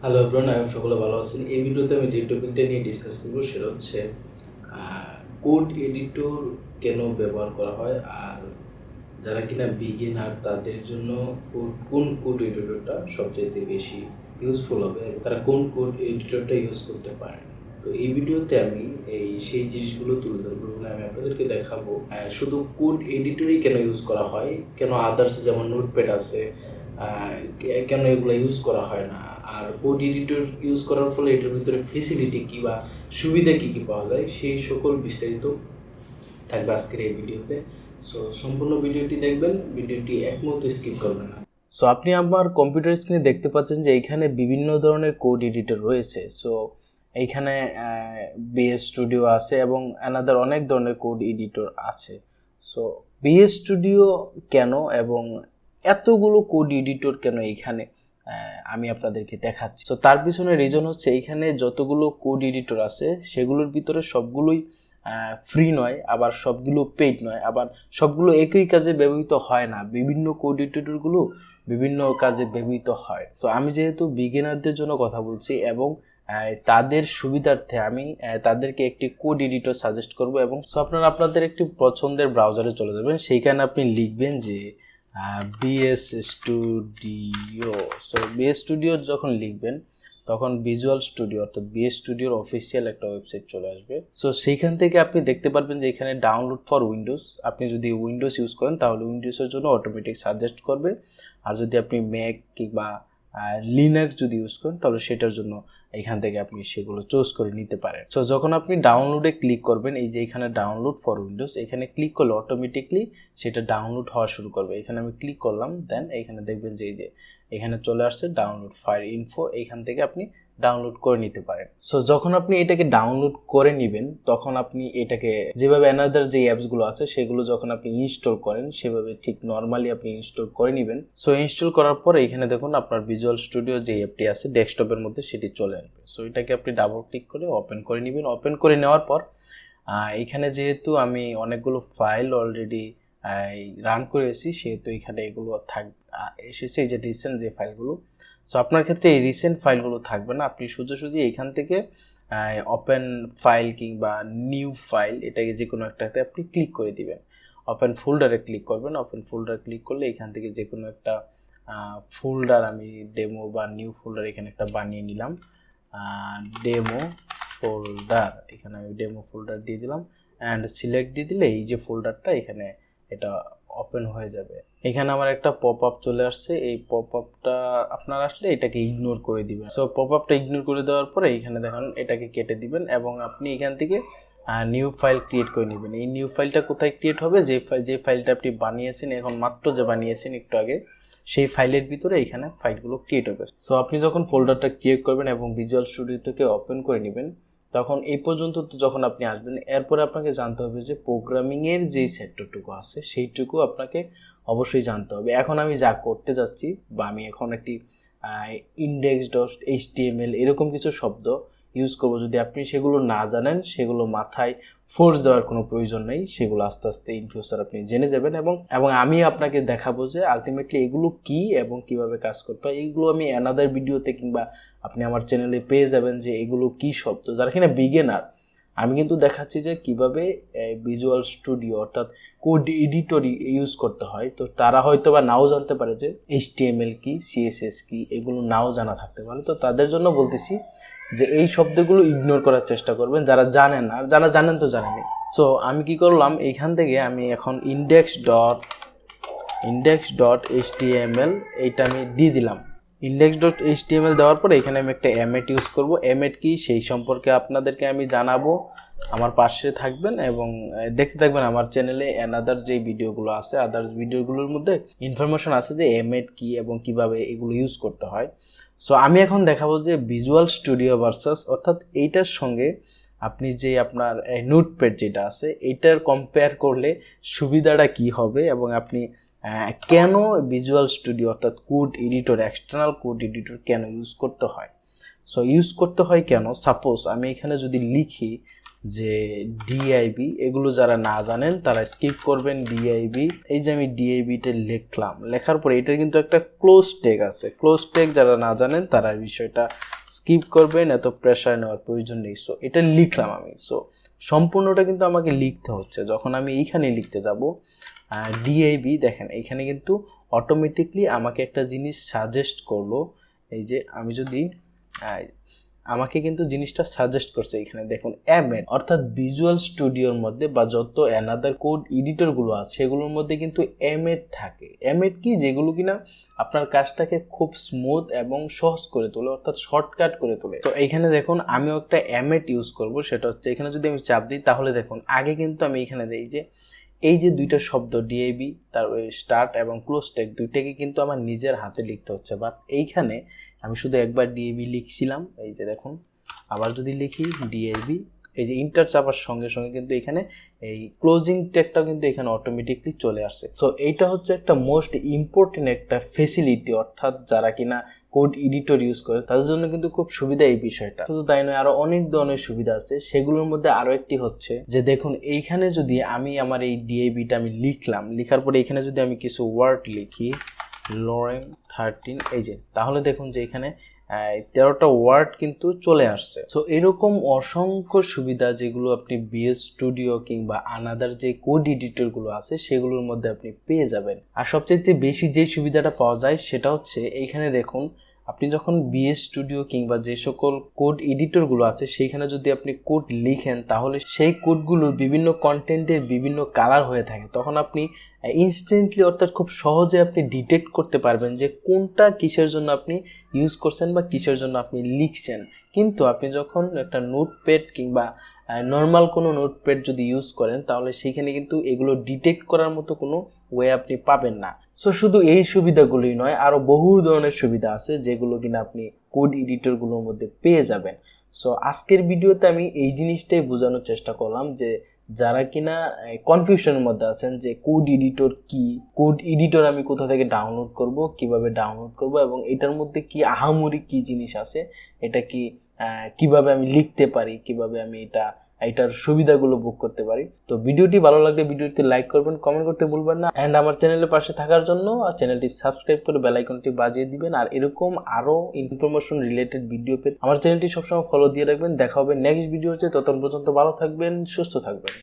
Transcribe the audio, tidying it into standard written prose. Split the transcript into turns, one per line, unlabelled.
Hello everyone, আমি সকলে ভালো আছেন। এই ভিডিওতে আমি যে টপিকটা নিয়ে ডিসকাস করবো সেটা হচ্ছে কোড এডিটর কেন ব্যবহার করা হয়, আর যারা কিনা বিগিনার তাদের জন্য কোন কোড এডিটরটা সবচাইতে বেশি ইউজফুল হবে, তারা কোন কোড এডিটরটা ইউজ করতে পারে। তো এই ভিডিওতে আমি সেই জিনিসগুলো তুলে ধরবো এবং আমি আপনাদেরকে দেখাবো শুধু কোড এডিটরই কেন ইউজ করা হয়, কেন আদার্স যেমন নোটপ্যাড আছে কেন এগুলো ইউজ করা হয় না, আর কোড এডিটর ইউজ করার ফলে এটার ভিতরে ফেসিলিটি কী বা সুবিধা কী কী পাওয়া যায় সেই সকল বিস্তারিত থাকবে আজকের এই ভিডিওতে। সো সম্পূর্ণ ভিডিওটি দেখবেন, ভিডিওটি এক মুহূর্তে স্কিপ করবেন না। সো আপনি আমার কম্পিউটার স্ক্রিনে দেখতে পাচ্ছেন যে এইখানে বিভিন্ন ধরনের কোড এডিটর রয়েছে। সো এইখানে বিএস স্টুডিও আছে এবং অ্যানাদার অনেক ধরনের কোড এডিটর আছে। সো বিএস স্টুডিও কেন এবং এতগুলো কোড এডিটর কেন এইখানে আমি আপনাদেরকে দেখাচ্ছি। তো তার পিছনে রিজন হচ্ছে এইখানে যতগুলো কোড এডিটর আছে সেগুলোর ভিতরে সবগুলোই ফ্রি নয়, আবার সবগুলো পেইড নয়, আবার সবগুলো একই কাজে ব্যবহৃত হয় না। বিভিন্ন কোড এডিটরগুলো বিভিন্ন কাজে ব্যবহৃত হয়। তো আমি যেহেতু বিগিনারদের জন্য কথা বলছি এবং তাদের সুবিধার্থে আমি তাদেরকে একটি কোড এডিটর সাজেস্ট করব। এবং সো আপনারা আপনাদের একটি পছন্দের ব্রাউজারে চলে যাবেন, সেইখানে আপনি লিখবেন যে BS studio. So BS studio যখন লিখবেন তখন ভিজুয়াল স্টুডিও অর্থাৎ বিএস স্টুডিওর অফিসিয়াল একটা ওয়েবসাইট চলে আসবে। সো সেইখান থেকে আপনি দেখতে পারবেন যে এখানে ডাউনলোড ফর উইন্ডোজ, আপনি যদি উইন্ডোজ ইউজ করেন তাহলে উইন্ডোজের জন্য অটোমেটিক সাজেস্ট করবে, আর যদি আপনি ম্যাক কিংবা লিনাক্স যদি ইউজ করেন তাহলে সেটার জন্য এখান থেকে আপনি সেগুলো চুজ করে নিতে পারেন। সো যখন আপনি ডাউনলোডে ক্লিক করবেন, এই যে এখানে ডাউনলোড ফর উইন্ডোজ, এখানে ক্লিক করলে অটোমেটিকলি সেটা ডাউনলোড হওয়া শুরু করবে। এখানে আমি ক্লিক করলাম, দেন এখানে দেখবেন যে এই যে এখানে চলে আসছে ডাউনলোড ফাইল ইনফো, এখান থেকে আপনি ডাউনলোড করে নিতে পারেন। সো যখন আপনি এটাকে ডাউনলোড করে নেবেন তখন আপনি এটাকে যেভাবে অ্যানাদার যে অ্যাপসগুলো আছে সেগুলো যখন আপনি ইনস্টল করেন সেভাবে ঠিক নর্মালি আপনি ইনস্টল করে নেবেন। সো ইনস্টল করার পর এখানে দেখুন আপনার ভিজুয়াল স্টুডিও যে অ্যাপটি আছে ডেস্কটপের মধ্যে সেটি চলে আসবে। সো এটাকে আপনি ডাবল ক্লিক করে ওপেন করে নেবেন। ওপেন করে নেওয়ার পর এখানে যেহেতু আমি অনেকগুলো ফাইল অলরেডি রান করেছি সেহেতু এখানে এগুলো এসেছে, এই যে রিসেন্ট যে ফাইলগুলো। সো আপনার ক্ষেত্রে এই রিসেন্ট ফাইলগুলো থাকবে না, আপনি সোজাসুজি এখান থেকে ওপেন ফাইল কিংবা নিউ ফাইল এটাকে যে কোনো একটাতে আপনি ক্লিক করে দিবেন। ওপেন ফোল্ডারে ক্লিক করবেন। ওপেন ফোল্ডার ক্লিক করলে এখান থেকে যে কোনো একটা ফোল্ডার, আমি ডেমো বা নিউ ফোল্ডার এখানে একটা বানিয়ে নিলাম, ডেমো ফোল্ডার। এখানে আমি ডেমো ফোল্ডার দিয়ে দিলাম অ্যান্ড সিলেক্ট দিয়ে দিলে এই যে ফোল্ডারটা এখানে এটা ওপেন হয়ে যাবে। এখানে আমার একটা পপ আপ চলে আসছে, এই পপ আপটা আপনার আসলে এটাকে ইগনোর করে দিবেন। সো পপ আপটা ইগনোর করে দেওয়ার পরে এখানে দেখুন এটাকে কেটে দিবেন এবং আপনি এখান থেকে নিউ ফাইল ক্রিয়েট করে নেবেন। এই নিউ ফাইলটা কোথায় ক্রিয়েট হবে, যে ফাইলটা আপনি বানিয়েছেন এখন মাত্র যে বানিয়েছেন একটু আগে, সেই ফাইলের ভিতরে এখানে ফাইলগুলো ক্রিয়েট হবে। সো আপনি যখন ফোল্ডারটা ক্রিয়েট করবেন এবং ভিজুয়াল স্টুডিও থেকে ওপেন করে নেবেন তখন এই পর্যন্ত যখন আপনি আসবেন, এরপরে আপনাকে জানতে হবে যে প্রোগ্রামিংয়ের যেই সেক্টরটুকু আছে সেইটুকু আপনাকে অবশ্যই জানতে হবে। এখন আমি যা করতে যাচ্ছি বা আমি এখন একটি ইন্ডেক্স ডট এইচটিএমএল এরকম কিছু শব্দ ইউজ করব, যদি আপনি সেগুলো না জানেন সেগুলো মাথায় ফোর্স দেওয়ার কোনো প্রয়োজন নেই, সেগুলো আস্তে আস্তে ইন ফিউচার আপনি জেনে যাবেন এবং আমি আপনাকে দেখাবো যে আলটিমেটলি এগুলো কি এবং কিভাবে কাজ করতে হয়। এইগুলো আমি অ্যানাদার ভিডিওতে কিংবা আপনি আমার চ্যানেলে পেয়ে যাবেন যে এগুলো কি শব্দ, যারা কিনা বিগিনার। আমি কিন্তু দেখাচ্ছি যে কিভাবে ভিজুয়াল স্টুডিও অর্থাৎ কোড এডিটর ইউজ করতে হয়। তো তারা হয়তো বা নাও জানতে পারে যে এইচটিএমএল কি, সিএসএস কি, এগুলো নাও জানা থাকতে পারে। তো তাদের জন্য বলতেছি যে এই শব্দগুলো ইগনোর করার চেষ্টা করবেন যারা জানেন, আর যারা জানেন তো জানেনই। সো আমি কি করলাম, এইখান থেকে আমি এখন ইন্ডেক্স ডট এইচটিএমএল এইটা আমি দিয়ে দিলাম। ইন্ডেক্স ডট এইচটিএমএল দেওয়ার পরে এখানে আমি একটা এমএট ইউজ করব। এমএট কি সেই সম্পর্কে আপনাদেরকে আমি জানাবো, আমার পাশে থাকবেন এবং দেখতে থাকবেন আমার চ্যানেলে অ্যানাদার যে ভিডিওগুলো আছে, আদার্স ভিডিওগুলোর মধ্যে ইনফরমেশন আছে যে এমএট কি এবং কিভাবে এগুলো ইউজ করতে হয়। সো আমি এখন দেখাবো যে ভিজুয়াল স্টুডিও ভার্সাস, অর্থাৎ এইটার সঙ্গে আপনি যে আপনার নোটপ্যাড যেটা আছে এইটার কম্পেয়ার করলে সুবিধাটা কি হবে এবং আপনি কেন ভিজুয়াল স্টুডিও অর্থাৎ code editor, external code editor কেন ইউজ করতে হয়। সো ইউজ করতে হয় কেন, সাপোজ আমি এখানে যদি লিখি যে ডিআইবি, এগুলো যারা না জানেন তারা স্কিপ করবেন ডিআইবি। এই যে আমি ডিআইবিটা লিখলাম, লেখার পরে এটা কিন্তু একটা ক্লোজ টেক আছে, ক্লোজ টেক যারা না জানেন তারা বিষয়টা স্কিপ করবেন, এত প্রেশার নেওয়ার প্রয়োজন নেই। সো এটা লিখলাম আমি, সো সম্পূর্ণটা কিন্তু আমাকে লিখতে হচ্ছে। যখন আমি এইখানে লিখতে যাব ডিআইবি, দেখেন এইখানে কিন্তু অটোমেটিকলি আমাকে একটা জিনিস সাজেস্ট করলো। এই যে আমি যদি আমাকে কিন্তু জিনিসটা সাজেস্ট করছে, এখানে দেখুন এমএড, অর্থাৎ ভিজুয়াল স্টুডিওর মধ্যে বা যত অ্যানাদার কোড এডিটরগুলো আছে সেগুলোর মধ্যে কিন্তু এমএড থাকে। এমএড কি, যেগুলো কিনা আপনার কাজটাকে খুব স্মুথ এবং সহজ করে তোলে, অর্থাৎ শর্টকাট করে তোলে। তো এইখানে দেখুন আমিও একটা এমএড ইউজ করব, সেটা হচ্ছে এখানে যদি আমি চাপ দিই তাহলে দেখুন আগে কিন্তু আমি এখানে দিই যে এই যে দুইটা শব্দ ডিআইবি, তারপরে স্টার্ট এবং ক্লোজ টেক, দুইটাকে কিন্তু আমার নিজের হাতে লিখতে হচ্ছে। বাট এইখানে আমি শুধু একবার ডিআইবি লিখছিলাম, এই যে দেখুন আবার যদি লিখি ডিআইবি, এই যে ইন্টার চাপার সঙ্গে সঙ্গে কিন্তু এখানে এই ক্লোজিং টেকটাও কিন্তু এখানে অটোমেটিকলি চলে আসছে। সো এইটা হচ্ছে একটা মোস্ট ইম্পর্টেন্ট একটা ফেসিলিটি, অর্থাৎ যারা কিনা কোড এডিটর ইউজ করে তাদের জন্য কিন্তু খুব সুবিধা এই বিষয়টা। শুধু তাই নয়, আরো অনেক ধরনের সুবিধা আছে। সেগুলোর মধ্যে আরো একটি হচ্ছে যে দেখুন এইখানে যদি আমি আমার এই ডিআইবিটা আমি লিখলাম, লিখার পরে এখানে যদি আমি কিছু ওয়ার্ড লিখি লরেন 13, এই যে তাহলে দেখুন যে এখানে 13টা ওয়ার্ড কিন্তু চলে আসছে। সো এরকম অসংখ্য সুবিধা যেগুলো আপনি বিএস স্টুডিও কিংবা আনাদার যে কোড এডিটর গুলো আছে সেগুলোর মধ্যে আপনি পেয়ে যাবেন। আর সবচেয়ে বেশি যে সুবিধাটা পাওয়া যায় সেটা হচ্ছে এইখানে দেখুন আপনি যখন বিএস স্টুডিও কিংবা যে সকল কোড এডিটর গুলো আছে সেইখানে যদি আপনি কোড লিখেন তাহলে সেই কোডগুলোর বিভিন্ন কন্টেন্টের বিভিন্ন কালার হয়ে থাকে, তখন আপনি ইনস্ট্যান্টলি অর্থাৎ খুব সহজে আপনি ডিটেক্ট করতে পারবেন যে কোনটা কিসের জন্য আপনি ইউজ করছেন বা কিসের জন্য আপনি লিখছেন। কিন্তু আপনি যখন একটা নোটপ্যাড কিংবা নর্মাল কোনো নোটপ্যাড যদি ইউজ করেন তাহলে সেখানে কিন্তু এগুলো ডিটেক্ট করার মতো কোনো ওয়ে আপনি পাবেন না। সো শুধু এই সুবিধাগুলোই নয়, আরও বহু ধরনের সুবিধা আছে যেগুলো কিনা আপনি কোড এডিটরগুলোর মধ্যে পেয়ে যাবেন। সো আজকের ভিডিওতে আমি এই জিনিসটাই বোঝানোর চেষ্টা করলাম যে যারা কিনা কনফিউশনের মধ্যে আছেন যে কোড এডিটর কি, কোড এডিটর আমি কোথা থেকে ডাউনলোড করব, কিভাবে ডাউনলোড করব এবং এটার মধ্যে কি আহামরি কি জিনিস আছে, এটা কি কিভাবে আমি লিখতে পারি, কিভাবে আমি এটার সুবিধাগুলো ভোগ করতে পারি। তো ভিডিওটি ভালো লাগলে ভিডিওটি লাইক করবেন, কমেন্ট করতে ভুলবেন না, এন্ড আমার চ্যানেলের পাশে থাকার জন্য চ্যানেলটি সাবস্ক্রাইব করে বেল আইকনটি বাজিয়ে দিবেন। আর এরকম আরো ইনফরমেশন রিলেটেড ভিডিও পেতে আমার চ্যানেলটি সবসময় ফলো দিয়ে রাখবেন। দেখা হবে নেক্সট ভিডিওতে, ততক্ষণ পর্যন্ত ভালো থাকবেন, সুস্থ থাকবেন।